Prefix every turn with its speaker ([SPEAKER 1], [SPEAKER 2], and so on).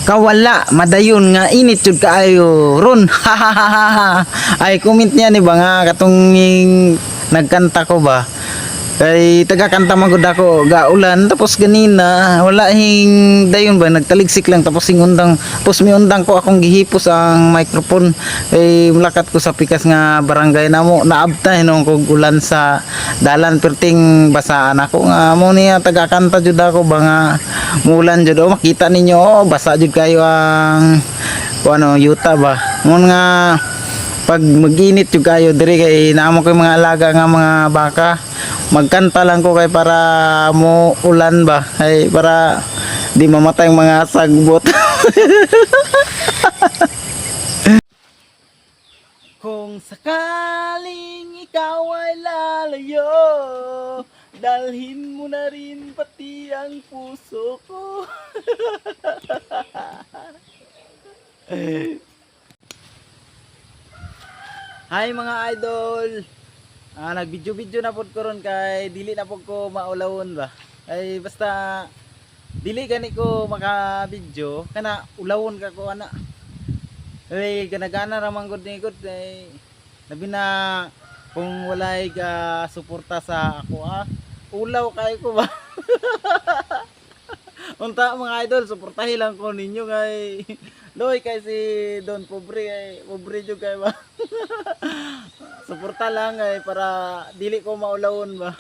[SPEAKER 1] kawala madayon nga init jud kaayo ron. Ay comment niya ni ba nga katong nagkanta ko ba, kay taga-kanta man gud ako gaulan tapos ganina wala hing dayon ba nagtaligsik lang tapos hing undang tapos may undang ko akong gihipos ang microphone kay mulakat ko sa pikas nga barangay namo naabta hinong kog ulan sa dalan perting basaan ako nga mo niya taga-kanta jud ako ba nga mulan jud o makita ninyo basa jud kayo ang ano yuta ba mo nga pag mag-init jud kayo diri kay naamo koy mga alaga nga mga baka magkanta lang ko kay para mo ulan ba ay para di mamatay ang mga sagbot. Kung sakaling ikaw ay lalayo, dalhin mo na rin pati ang puso ko. Hi mga idol. Nag-video na pod ko ron kay dili na pod ko maulawon ba. Ay basta dili gani ko maka-video kana ulawon ka ko ana. Ay gana-gana ra man gud ni gud ay labi na kung walay ka suporta sa ako ulaw kay ko ba. Unta mga idol suportahi lang ko ninyo kay doy kay si Don Pobre ay pobre jud kay ba. Suporta lang ay para dili ko maulawon ba.